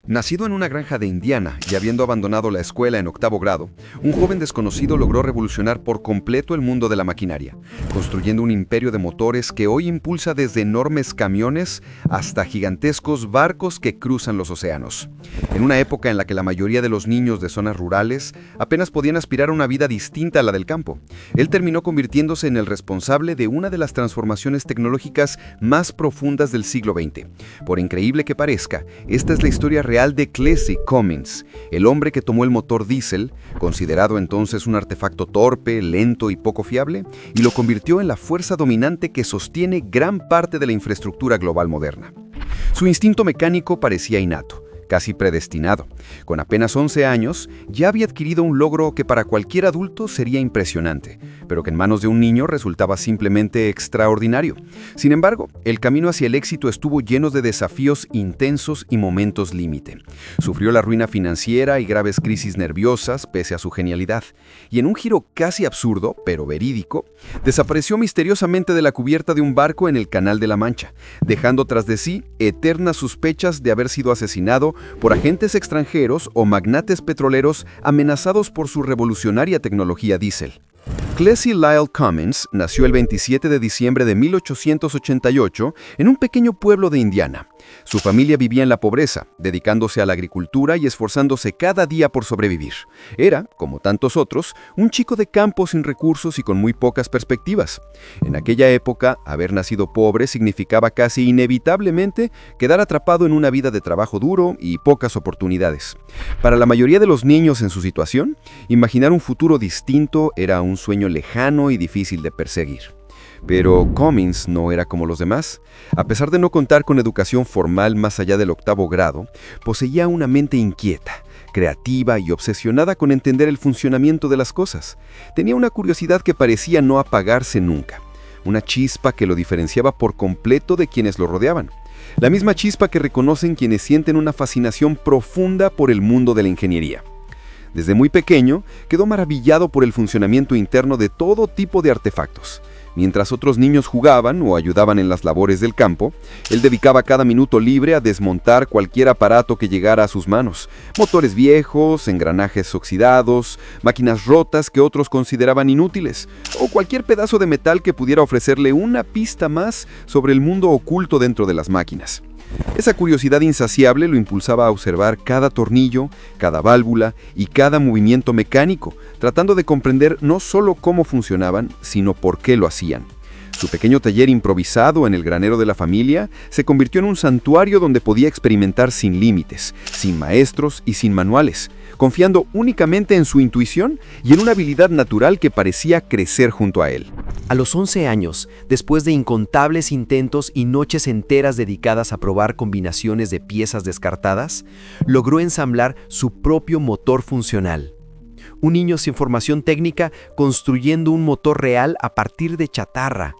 Nacido en una granja de Indiana y habiendo abandonado la escuela en octavo grado, un joven desconocido logró revolucionar por completo el mundo de la maquinaria, construyendo un imperio de motores que hoy impulsa desde enormes camiones hasta gigantescos barcos que cruzan los océanos. En una época en la que la mayoría de los niños de zonas rurales apenas podían aspirar a una vida distinta a la del campo, él terminó convirtiéndose en el responsable de una de las transformaciones tecnológicas más profundas del siglo XX. Por increíble que parezca, esta es la historia real de Clessie Cummins, el hombre que tomó el motor diésel, considerado entonces un artefacto torpe, lento y poco fiable, y lo convirtió en la fuerza dominante que sostiene gran parte de la infraestructura global moderna. Su instinto mecánico parecía innato, casi predestinado. Con apenas 11 años, ya había adquirido un logro que para cualquier adulto sería impresionante, pero que en manos de un niño resultaba simplemente extraordinario. Sin embargo, el camino hacia el éxito estuvo lleno de desafíos intensos y momentos límite. Sufrió la ruina financiera y graves crisis nerviosas pese a su genialidad, y en un giro casi absurdo, pero verídico, desapareció misteriosamente de la cubierta de un barco en el Canal de la Mancha, dejando tras de sí eternas sospechas de haber sido asesinado por agentes extranjeros o magnates petroleros amenazados por su revolucionaria tecnología diésel. Clessie Lyle Cummins nació el 27 de diciembre de 1888 en un pequeño pueblo de Indiana. Su familia vivía en la pobreza, dedicándose a la agricultura y esforzándose cada día por sobrevivir. Era, como tantos otros, un chico de campo sin recursos y con muy pocas perspectivas. En aquella época, haber nacido pobre significaba casi inevitablemente quedar atrapado en una vida de trabajo duro y pocas oportunidades. Para la mayoría de los niños en su situación, imaginar un futuro distinto era un sueño lejano y difícil de perseguir. Pero Cummins no era como los demás. A pesar de no contar con educación formal más allá del octavo grado, poseía una mente inquieta, creativa y obsesionada con entender el funcionamiento de las cosas. Tenía una curiosidad que parecía no apagarse nunca, una chispa que lo diferenciaba por completo de quienes lo rodeaban. La misma chispa que reconocen quienes sienten una fascinación profunda por el mundo de la ingeniería. Desde muy pequeño, quedó maravillado por el funcionamiento interno de todo tipo de artefactos. Mientras otros niños jugaban o ayudaban en las labores del campo, él dedicaba cada minuto libre a desmontar cualquier aparato que llegara a sus manos. Motores viejos, engranajes oxidados, máquinas rotas que otros consideraban inútiles, o cualquier pedazo de metal que pudiera ofrecerle una pista más sobre el mundo oculto dentro de las máquinas. Esa curiosidad insaciable lo impulsaba a observar cada tornillo, cada válvula y cada movimiento mecánico, tratando de comprender no solo cómo funcionaban, sino por qué lo hacían. Su pequeño taller improvisado en el granero de la familia se convirtió en un santuario donde podía experimentar sin límites, sin maestros y sin manuales, confiando únicamente en su intuición y en una habilidad natural que parecía crecer junto a él. A los 11 años, después de incontables intentos y noches enteras dedicadas a probar combinaciones de piezas descartadas, logró ensamblar su propio motor funcional. Un niño sin formación técnica construyendo un motor real a partir de chatarra.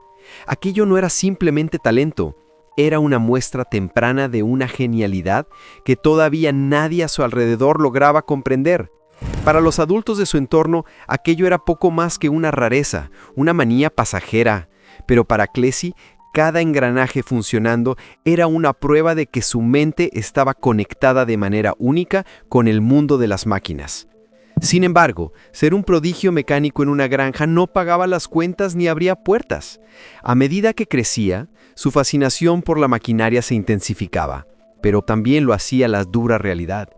Aquello no era simplemente talento, era una muestra temprana de una genialidad que todavía nadie a su alrededor lograba comprender. Para los adultos de su entorno, aquello era poco más que una rareza, una manía pasajera, pero para Clessie, cada engranaje funcionando era una prueba de que su mente estaba conectada de manera única con el mundo de las máquinas. Sin embargo, ser un prodigio mecánico en una granja no pagaba las cuentas ni abría puertas. A medida que crecía, su fascinación por la maquinaria se intensificaba, pero también lo hacía la dura realidad.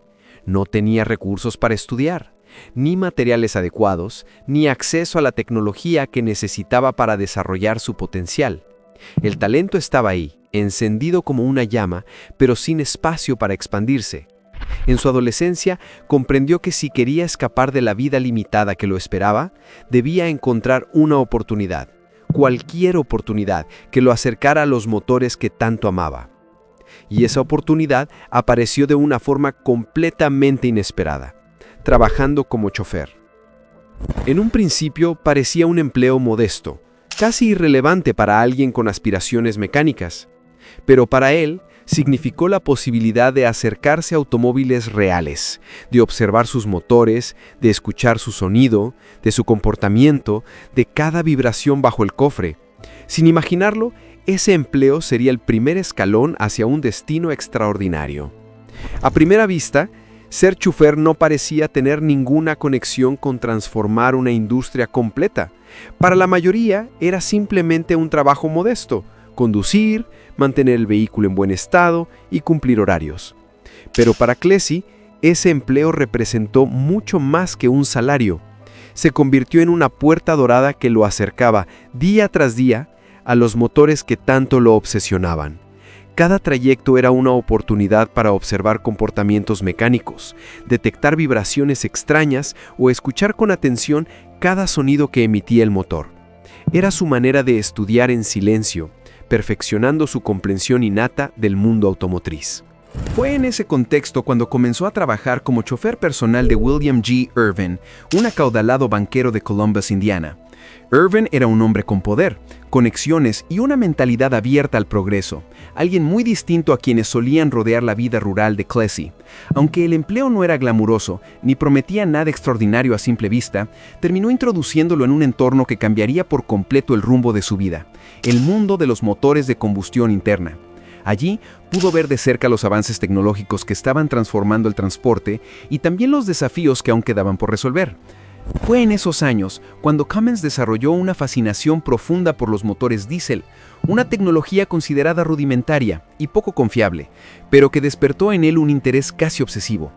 No tenía recursos para estudiar, ni materiales adecuados, ni acceso a la tecnología que necesitaba para desarrollar su potencial. El talento estaba ahí, encendido como una llama, pero sin espacio para expandirse. En su adolescencia, comprendió que si quería escapar de la vida limitada que lo esperaba, debía encontrar una oportunidad, cualquier oportunidad que lo acercara a los motores que tanto amaba. Y esa oportunidad apareció de una forma completamente inesperada, trabajando como chofer. En un principio parecía un empleo modesto, casi irrelevante para alguien con aspiraciones mecánicas, pero para él significó la posibilidad de acercarse a automóviles reales, de observar sus motores, de escuchar su sonido, de su comportamiento, de cada vibración bajo el cofre. Sin imaginarlo, ese empleo sería el primer escalón hacia un destino extraordinario. A primera vista, ser chofer no parecía tener ninguna conexión con transformar una industria completa. Para la mayoría era simplemente un trabajo modesto: conducir, mantener el vehículo en buen estado y cumplir horarios. Pero para Clesi, ese empleo representó mucho más que un salario. Se convirtió en una puerta dorada que lo acercaba día tras día a los motores que tanto lo obsesionaban. Cada trayecto era una oportunidad para observar comportamientos mecánicos, detectar vibraciones extrañas o escuchar con atención cada sonido que emitía el motor. Era su manera de estudiar en silencio, perfeccionando su comprensión innata del mundo automotriz. Fue en ese contexto cuando comenzó a trabajar como chofer personal de William G. Irvin, un acaudalado banquero de Columbus, Indiana. Irvin era un hombre con poder, conexiones y una mentalidad abierta al progreso, alguien muy distinto a quienes solían rodear la vida rural de Clesi. Aunque el empleo no era glamuroso, ni prometía nada extraordinario a simple vista, terminó introduciéndolo en un entorno que cambiaría por completo el rumbo de su vida: el mundo de los motores de combustión interna. Allí pudo ver de cerca los avances tecnológicos que estaban transformando el transporte y también los desafíos que aún quedaban por resolver. Fue en esos años cuando Cummins desarrolló una fascinación profunda por los motores diésel, una tecnología considerada rudimentaria y poco confiable, pero que despertó en él un interés casi obsesivo.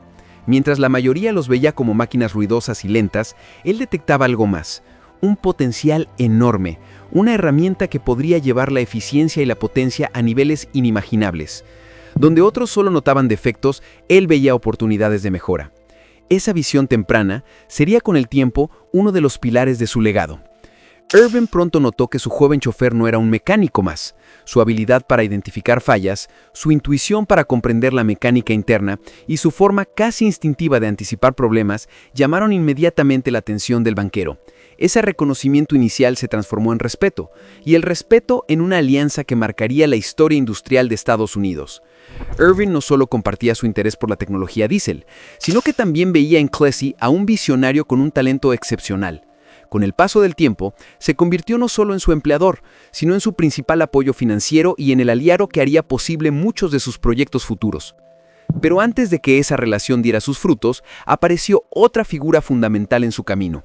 Mientras la mayoría los veía como máquinas ruidosas y lentas, él detectaba algo más: un potencial enorme, una herramienta que podría llevar la eficiencia y la potencia a niveles inimaginables. Donde otros solo notaban defectos, él veía oportunidades de mejora. Esa visión temprana sería con el tiempo uno de los pilares de su legado. Irvin pronto notó que su joven chofer no era un mecánico más. Su habilidad para identificar fallas, su intuición para comprender la mecánica interna y su forma casi instintiva de anticipar problemas llamaron inmediatamente la atención del banquero. Ese reconocimiento inicial se transformó en respeto, y el respeto en una alianza que marcaría la historia industrial de Estados Unidos. Irvin no solo compartía su interés por la tecnología diésel, sino que también veía en Clesi a un visionario con un talento excepcional. Con el paso del tiempo, se convirtió no solo en su empleador, sino en su principal apoyo financiero y en el aliado que haría posible muchos de sus proyectos futuros. Pero antes de que esa relación diera sus frutos, apareció otra figura fundamental en su camino.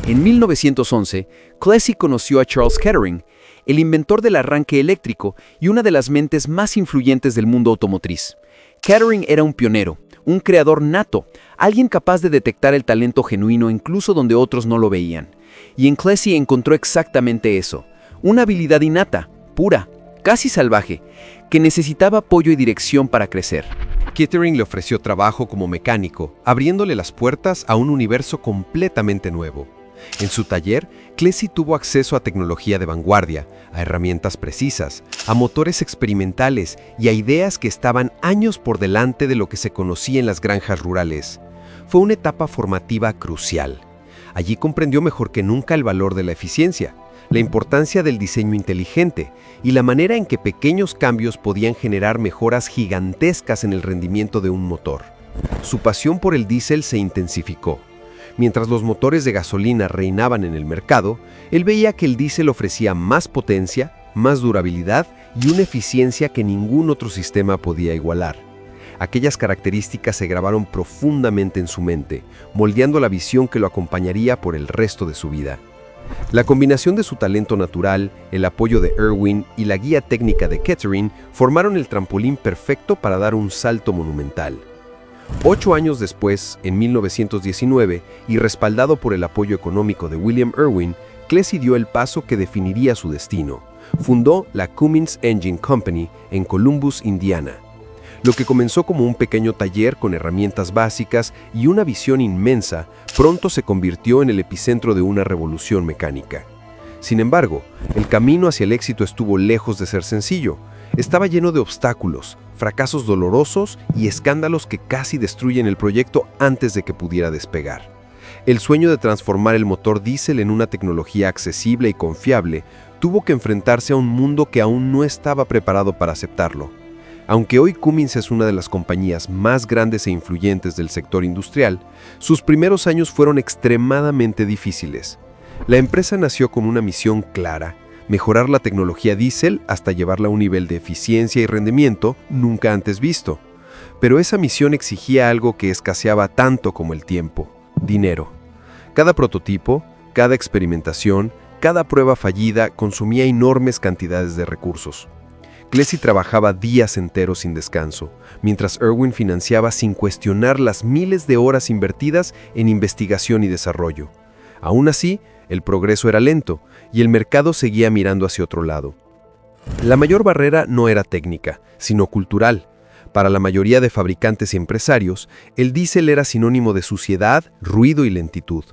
En 1911, Clesi conoció a Charles Kettering, el inventor del arranque eléctrico y una de las mentes más influyentes del mundo automotriz. Kettering era un pionero, un creador nato, alguien capaz de detectar el talento genuino incluso donde otros no lo veían. Y en Clesi encontró exactamente eso: una habilidad innata, pura, casi salvaje, que necesitaba apoyo y dirección para crecer. Kettering le ofreció trabajo como mecánico, abriéndole las puertas a un universo completamente nuevo. En su taller, Clesi tuvo acceso a tecnología de vanguardia, a herramientas precisas, a motores experimentales y a ideas que estaban años por delante de lo que se conocía en las granjas rurales. Fue una etapa formativa crucial. Allí comprendió mejor que nunca el valor de la eficiencia, la importancia del diseño inteligente y la manera en que pequeños cambios podían generar mejoras gigantescas en el rendimiento de un motor. Su pasión por el diésel se intensificó. Mientras los motores de gasolina reinaban en el mercado, él veía que el diésel ofrecía más potencia, más durabilidad y una eficiencia que ningún otro sistema podía igualar. Aquellas características se grabaron profundamente en su mente, moldeando la visión que lo acompañaría por el resto de su vida. La combinación de su talento natural, el apoyo de Irvin y la guía técnica de Kettering formaron el trampolín perfecto para dar un salto monumental. 8 años después, en 1919, y respaldado por el apoyo económico de William Irwin, Clesi dio el paso que definiría su destino. Fundó la Cummins Engine Company en Columbus, Indiana. Lo que comenzó como un pequeño taller con herramientas básicas y una visión inmensa, pronto se convirtió en el epicentro de una revolución mecánica. Sin embargo, el camino hacia el éxito estuvo lejos de ser sencillo. Estaba lleno de obstáculos, fracasos dolorosos y escándalos que casi destruyen el proyecto antes de que pudiera despegar. El sueño de transformar el motor diésel en una tecnología accesible y confiable tuvo que enfrentarse a un mundo que aún no estaba preparado para aceptarlo. Aunque hoy Cummins es una de las compañías más grandes e influyentes del sector industrial, sus primeros años fueron extremadamente difíciles. La empresa nació con una misión clara: mejorar la tecnología diésel hasta llevarla a un nivel de eficiencia y rendimiento nunca antes visto. Pero esa misión exigía algo que escaseaba tanto como el tiempo: dinero. Cada prototipo, cada experimentación, cada prueba fallida consumía enormes cantidades de recursos. Clesi trabajaba días enteros sin descanso, mientras Irwin financiaba sin cuestionar las miles de horas invertidas en investigación y desarrollo. Aún así, el progreso era lento y el mercado seguía mirando hacia otro lado. La mayor barrera no era técnica, sino cultural. Para la mayoría de fabricantes y empresarios, el diésel era sinónimo de suciedad, ruido y lentitud.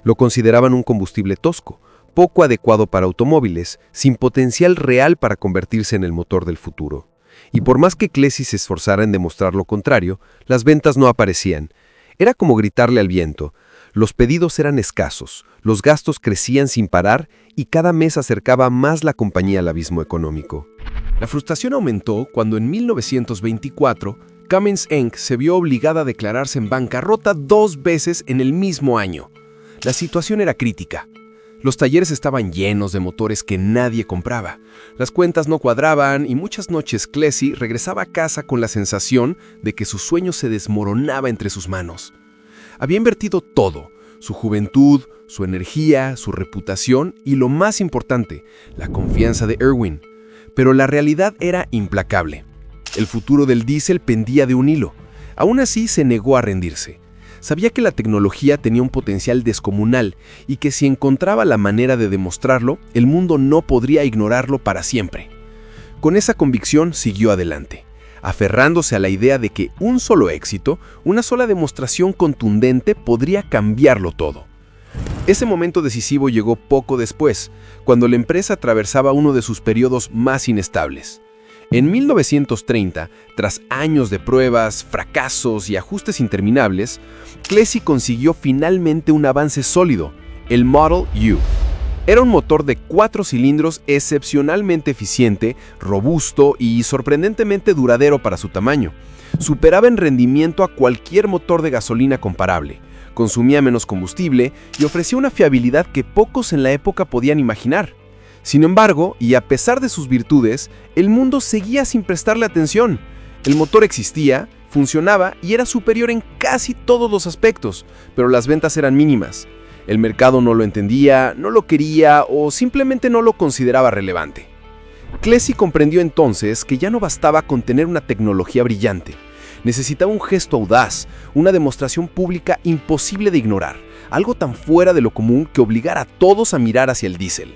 Lo consideraban un combustible tosco, poco adecuado para automóviles, sin potencial real para convertirse en el motor del futuro. Y por más que Clesi se esforzara en demostrar lo contrario, las ventas no aparecían. Era como gritarle al viento. Los pedidos eran escasos, los gastos crecían sin parar y cada mes acercaba más la compañía al abismo económico. La frustración aumentó cuando en 1924 Cummins Inc. se vio obligada a declararse en bancarrota 2 veces en el mismo año. La situación era crítica. Los talleres estaban llenos de motores que nadie compraba. Las cuentas no cuadraban y muchas noches Clesi regresaba a casa con la sensación de que su sueño se desmoronaba entre sus manos. Había invertido todo: su juventud, su energía, su reputación y, lo más importante, la confianza de Irwin. Pero la realidad era implacable. El futuro del diésel pendía de un hilo. Aún así, se negó a rendirse. Sabía que la tecnología tenía un potencial descomunal y que si encontraba la manera de demostrarlo, el mundo no podría ignorarlo para siempre. Con esa convicción siguió adelante, aferrándose a la idea de que un solo éxito, una sola demostración contundente podría cambiarlo todo. Ese momento decisivo llegó poco después, cuando la empresa atravesaba uno de sus periodos más inestables. En 1930, tras años de pruebas, fracasos y ajustes interminables, Clesi consiguió finalmente un avance sólido: el Model U. Era un motor de 4 cilindros excepcionalmente eficiente, robusto y sorprendentemente duradero para su tamaño. Superaba en rendimiento a cualquier motor de gasolina comparable, consumía menos combustible y ofrecía una fiabilidad que pocos en la época podían imaginar. Sin embargo, y a pesar de sus virtudes, el mundo seguía sin prestarle atención. El motor existía, funcionaba y era superior en casi todos los aspectos, pero las ventas eran mínimas. El mercado no lo entendía, no lo quería o simplemente no lo consideraba relevante. Clesi comprendió entonces que ya no bastaba con tener una tecnología brillante. Necesitaba un gesto audaz, una demostración pública imposible de ignorar, algo tan fuera de lo común que obligara a todos a mirar hacia el diésel.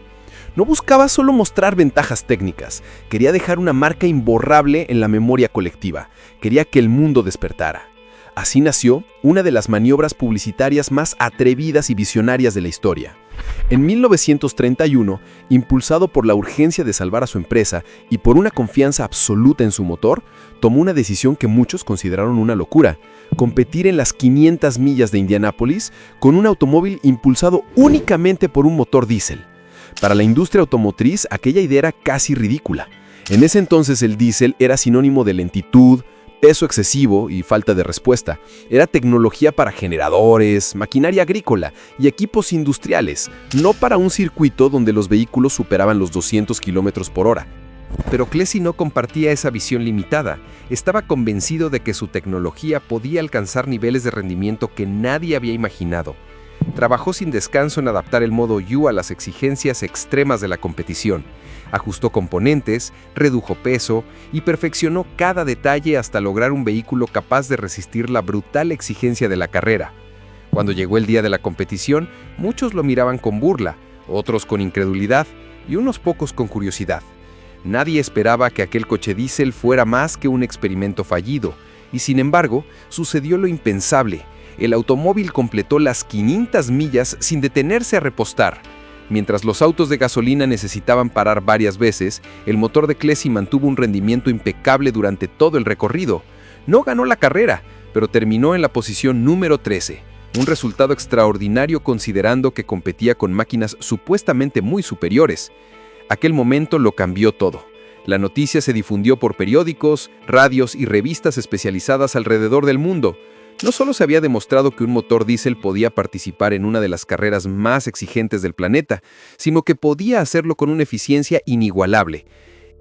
No buscaba solo mostrar ventajas técnicas, quería dejar una marca imborrable en la memoria colectiva, quería que el mundo despertara. Así nació una de las maniobras publicitarias más atrevidas y visionarias de la historia. En 1931, impulsado por la urgencia de salvar a su empresa y por una confianza absoluta en su motor, tomó una decisión que muchos consideraron una locura: competir en las 500 millas de Indianápolis con un automóvil impulsado únicamente por un motor diésel. Para la industria automotriz, aquella idea era casi ridícula. En ese entonces el diésel era sinónimo de lentitud, peso excesivo y falta de respuesta. Era tecnología para generadores, maquinaria agrícola y equipos industriales, no para un circuito donde los vehículos superaban los 200 km por hora. Pero Clesi no compartía esa visión limitada. Estaba convencido de que su tecnología podía alcanzar niveles de rendimiento que nadie había imaginado. Trabajó sin descanso en adaptar el modo U a las exigencias extremas de la competición. Ajustó componentes, redujo peso y perfeccionó cada detalle hasta lograr un vehículo capaz de resistir la brutal exigencia de la carrera. Cuando llegó el día de la competición, muchos lo miraban con burla, otros con incredulidad y unos pocos con curiosidad. Nadie esperaba que aquel coche diésel fuera más que un experimento fallido, y sin embargo, sucedió lo impensable. El automóvil completó las 500 millas sin detenerse a repostar. Mientras los autos de gasolina necesitaban parar varias veces, el motor de Clesi mantuvo un rendimiento impecable durante todo el recorrido. No ganó la carrera, pero terminó en la posición número 13, un resultado extraordinario considerando que competía con máquinas supuestamente muy superiores. Aquel momento lo cambió todo. La noticia se difundió por periódicos, radios y revistas especializadas alrededor del mundo. No solo se había demostrado que un motor diésel podía participar en una de las carreras más exigentes del planeta, sino que podía hacerlo con una eficiencia inigualable.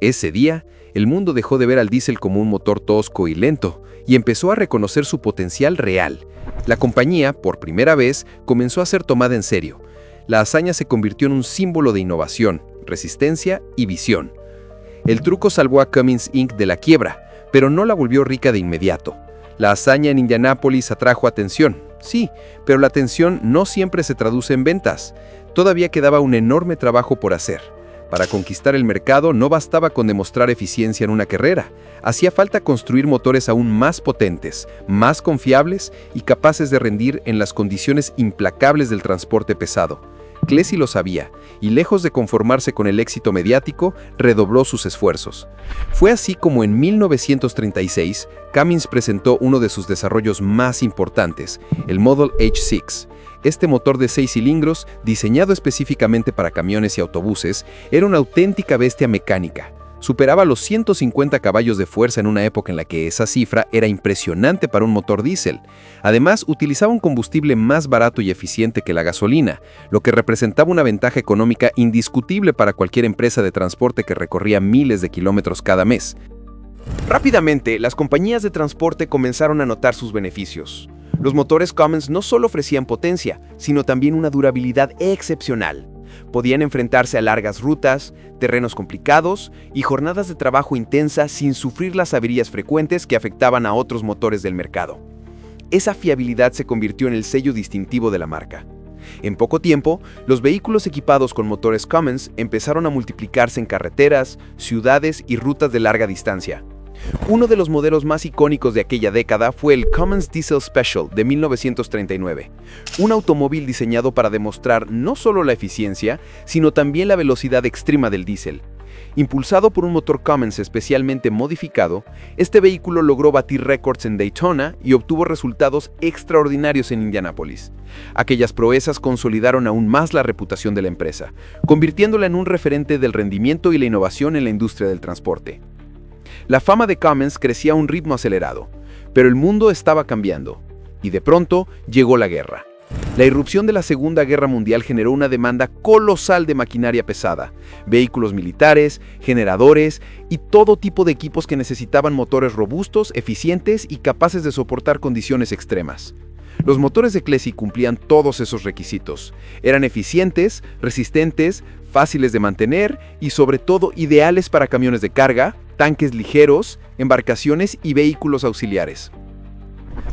Ese día, el mundo dejó de ver al diésel como un motor tosco y lento y empezó a reconocer su potencial real. La compañía, por primera vez, comenzó a ser tomada en serio. La hazaña se convirtió en un símbolo de innovación, resistencia y visión. El truco salvó a Cummins Inc. de la quiebra, pero no la volvió rica de inmediato. La hazaña en Indianápolis atrajo atención, sí, pero la atención no siempre se traduce en ventas. Todavía quedaba un enorme trabajo por hacer. Para conquistar el mercado no bastaba con demostrar eficiencia en una carrera. Hacía falta construir motores aún más potentes, más confiables y capaces de rendir en las condiciones implacables del transporte pesado. Clesi lo sabía, y lejos de conformarse con el éxito mediático, redobló sus esfuerzos. Fue así como en 1936, Cummins presentó uno de sus desarrollos más importantes, el Model H6. Este motor de 6 cilindros, diseñado específicamente para camiones y autobuses, era una auténtica bestia mecánica. Superaba los 150 caballos de fuerza en una época en la que esa cifra era impresionante para un motor diésel. Además, utilizaba un combustible más barato y eficiente que la gasolina, lo que representaba una ventaja económica indiscutible para cualquier empresa de transporte que recorría miles de kilómetros cada mes. Rápidamente, las compañías de transporte comenzaron a notar sus beneficios. Los motores Cummins no solo ofrecían potencia, sino también una durabilidad excepcional. Podían enfrentarse a largas rutas, terrenos complicados y jornadas de trabajo intensas sin sufrir las averías frecuentes que afectaban a otros motores del mercado. Esa fiabilidad se convirtió en el sello distintivo de la marca. En poco tiempo, los vehículos equipados con motores Cummins empezaron a multiplicarse en carreteras, ciudades y rutas de larga distancia. Uno de los modelos más icónicos de aquella década fue el Cummins Diesel Special de 1939, un automóvil diseñado para demostrar no solo la eficiencia, sino también la velocidad extrema del diésel. Impulsado por un motor Cummins especialmente modificado, este vehículo logró batir récords en Daytona y obtuvo resultados extraordinarios en Indianápolis. Aquellas proezas consolidaron aún más la reputación de la empresa, convirtiéndola en un referente del rendimiento y la innovación en la industria del transporte. La fama de Cummins crecía a un ritmo acelerado, pero el mundo estaba cambiando, y de pronto llegó la guerra. La irrupción de la Segunda Guerra Mundial generó una demanda colosal de maquinaria pesada, vehículos militares, generadores y todo tipo de equipos que necesitaban motores robustos, eficientes y capaces de soportar condiciones extremas. Los motores de Clesi cumplían todos esos requisitos. Eran eficientes, resistentes, fáciles de mantener y sobre todo ideales para camiones de carga, tanques ligeros, embarcaciones y vehículos auxiliares.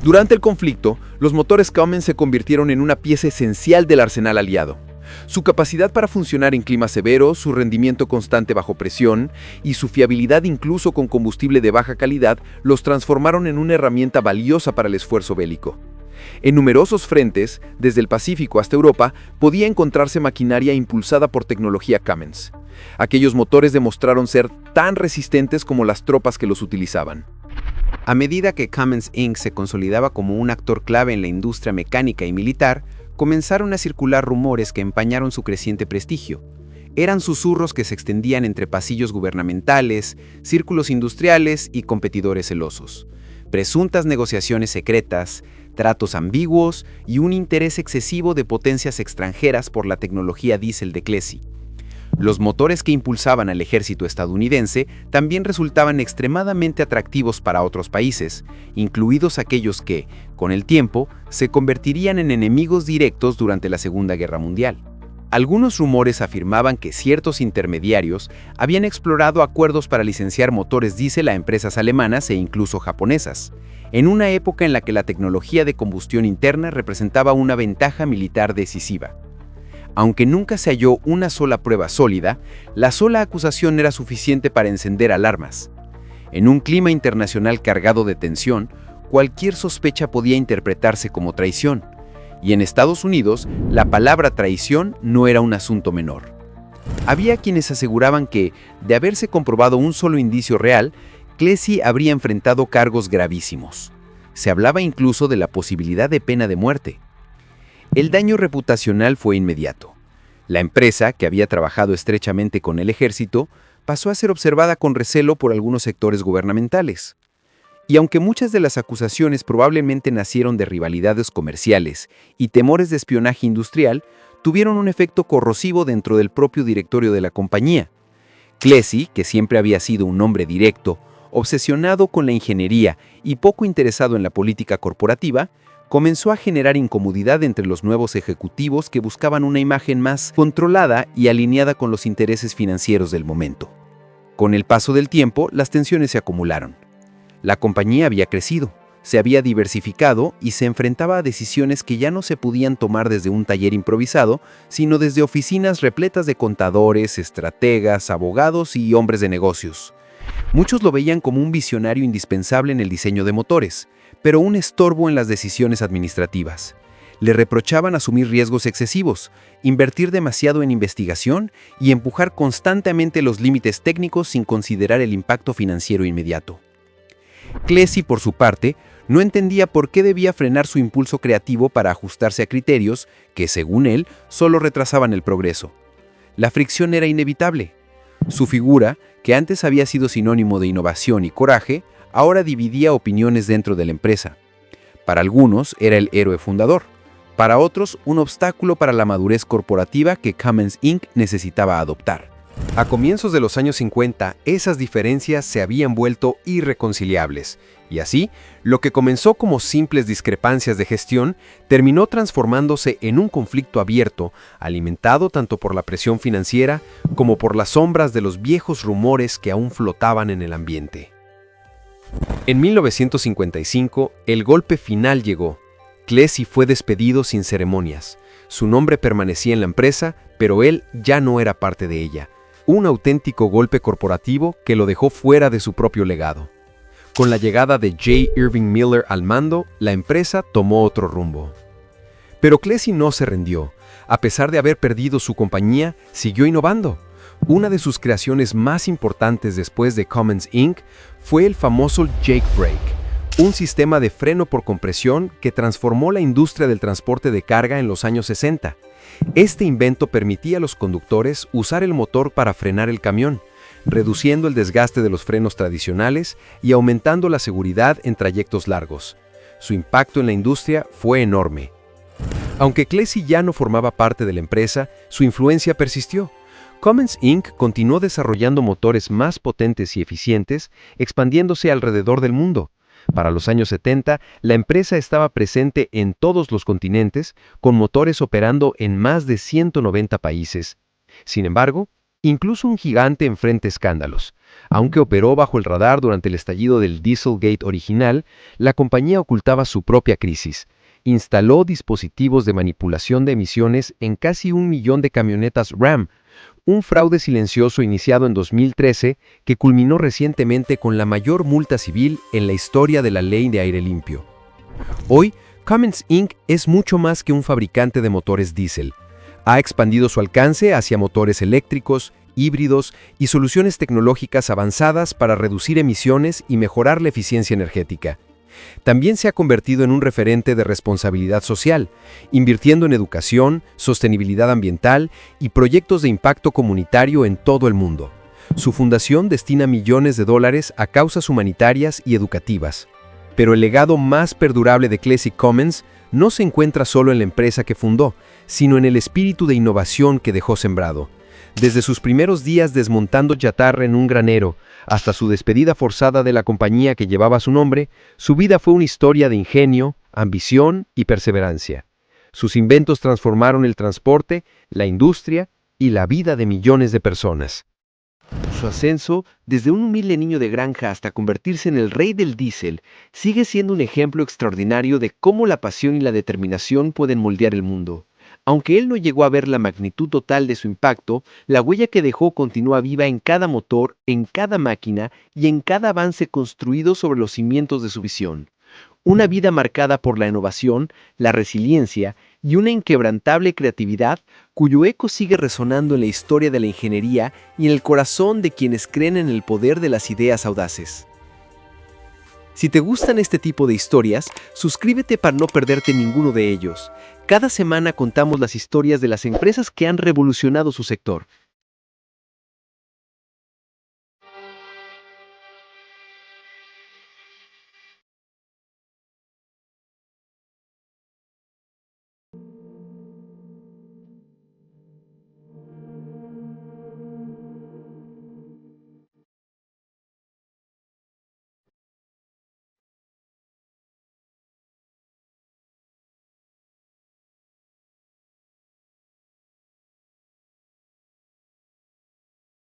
Durante el conflicto, los motores Cummins se convirtieron en una pieza esencial del arsenal aliado. Su capacidad para funcionar en clima severo, su rendimiento constante bajo presión y su fiabilidad incluso con combustible de baja calidad los transformaron en una herramienta valiosa para el esfuerzo bélico. En numerosos frentes, desde el Pacífico hasta Europa, podía encontrarse maquinaria impulsada por tecnología Cummins. Aquellos motores demostraron ser tan resistentes como las tropas que los utilizaban. A medida que Cummins Inc. se consolidaba como un actor clave en la industria mecánica y militar, comenzaron a circular rumores que empañaron su creciente prestigio. Eran susurros que se extendían entre pasillos gubernamentales, círculos industriales y competidores celosos. Presuntas negociaciones secretas, tratos ambiguos y un interés excesivo de potencias extranjeras por la tecnología diésel de Clesi. Los motores que impulsaban al ejército estadounidense también resultaban extremadamente atractivos para otros países, incluidos aquellos que, con el tiempo, se convertirían en enemigos directos durante la Segunda Guerra Mundial. Algunos rumores afirmaban que ciertos intermediarios habían explorado acuerdos para licenciar motores diésel a empresas alemanas e incluso japonesas, en una época en la que la tecnología de combustión interna representaba una ventaja militar decisiva. Aunque nunca se halló una sola prueba sólida, la sola acusación era suficiente para encender alarmas. En un clima internacional cargado de tensión, cualquier sospecha podía interpretarse como traición, y en Estados Unidos, la palabra traición no era un asunto menor. Había quienes aseguraban que, de haberse comprobado un solo indicio real, Clesi habría enfrentado cargos gravísimos. Se hablaba incluso de la posibilidad de pena de muerte. El daño reputacional fue inmediato. La empresa, que había trabajado estrechamente con el ejército, pasó a ser observada con recelo por algunos sectores gubernamentales. Y aunque muchas de las acusaciones probablemente nacieron de rivalidades comerciales y temores de espionaje industrial, tuvieron un efecto corrosivo dentro del propio directorio de la compañía. Clesi, que siempre había sido un hombre directo, obsesionado con la ingeniería y poco interesado en la política corporativa, comenzó a generar incomodidad entre los nuevos ejecutivos que buscaban una imagen más controlada y alineada con los intereses financieros del momento. Con el paso del tiempo, las tensiones se acumularon. La compañía había crecido, se había diversificado y se enfrentaba a decisiones que ya no se podían tomar desde un taller improvisado, sino desde oficinas repletas de contadores, estrategas, abogados y hombres de negocios. Muchos lo veían como un visionario indispensable en el diseño de motores, pero un estorbo en las decisiones administrativas. Le reprochaban asumir riesgos excesivos, invertir demasiado en investigación y empujar constantemente los límites técnicos sin considerar el impacto financiero inmediato. Clesi, por su parte, no entendía por qué debía frenar su impulso creativo para ajustarse a criterios que, según él, solo retrasaban el progreso. La fricción era inevitable. Su figura, que antes había sido sinónimo de innovación y coraje, ahora dividía opiniones dentro de la empresa. Para algunos era el héroe fundador, para otros un obstáculo para la madurez corporativa que Cummins Inc. necesitaba adoptar. A comienzos de los años 50, esas diferencias se habían vuelto irreconciliables, y así, lo que comenzó como simples discrepancias de gestión terminó transformándose en un conflicto abierto, alimentado tanto por la presión financiera como por las sombras de los viejos rumores que aún flotaban en el ambiente. En 1955, el golpe final llegó. Clesi fue despedido sin ceremonias. Su nombre permanecía en la empresa, pero él ya no era parte de ella. Un auténtico golpe corporativo que lo dejó fuera de su propio legado. Con la llegada de J. Irving Miller al mando, la empresa tomó otro rumbo. Pero Clesi no se rindió. A pesar de haber perdido su compañía, siguió innovando. Una de sus creaciones más importantes después de Cummins Inc. fue el famoso Jake Brake, un sistema de freno por compresión que transformó la industria del transporte de carga en los años 60. Este invento permitía a los conductores usar el motor para frenar el camión, reduciendo el desgaste de los frenos tradicionales y aumentando la seguridad en trayectos largos. Su impacto en la industria fue enorme. Aunque Clesi ya no formaba parte de la empresa, su influencia persistió. Cummins Inc. continuó desarrollando motores más potentes y eficientes, expandiéndose alrededor del mundo. Para los años 70, la empresa estaba presente en todos los continentes, con motores operando en más de 190 países. Sin embargo, incluso un gigante enfrenta escándalos. Aunque operó bajo el radar durante el estallido del Dieselgate original, la compañía ocultaba su propia crisis. Instaló dispositivos de manipulación de emisiones en casi 1 millón de camionetas Ram, un fraude silencioso iniciado en 2013 que culminó recientemente con la mayor multa civil en la historia de la ley de aire limpio. Hoy, Cummins Inc. es mucho más que un fabricante de motores diésel. Ha expandido su alcance hacia motores eléctricos, híbridos y soluciones tecnológicas avanzadas para reducir emisiones y mejorar la eficiencia energética. También se ha convertido en un referente de responsabilidad social, invirtiendo en educación, sostenibilidad ambiental y proyectos de impacto comunitario en todo el mundo. Su fundación destina millones de dólares a causas humanitarias y educativas. Pero el legado más perdurable de Clesi Cummins no se encuentra solo en la empresa que fundó, sino en el espíritu de innovación que dejó sembrado. Desde sus primeros días desmontando chatarra en un granero, hasta su despedida forzada de la compañía que llevaba su nombre, su vida fue una historia de ingenio, ambición y perseverancia. Sus inventos transformaron el transporte, la industria y la vida de millones de personas. Su ascenso, desde un humilde niño de granja hasta convertirse en el rey del diésel, sigue siendo un ejemplo extraordinario de cómo la pasión y la determinación pueden moldear el mundo. Aunque él no llegó a ver la magnitud total de su impacto, la huella que dejó continúa viva en cada motor, en cada máquina y en cada avance construido sobre los cimientos de su visión. Una vida marcada por la innovación, la resiliencia y una inquebrantable creatividad cuyo eco sigue resonando en la historia de la ingeniería y en el corazón de quienes creen en el poder de las ideas audaces. Si te gustan este tipo de historias, suscríbete para no perderte ninguno de ellos. Cada semana contamos las historias de las empresas que han revolucionado su sector.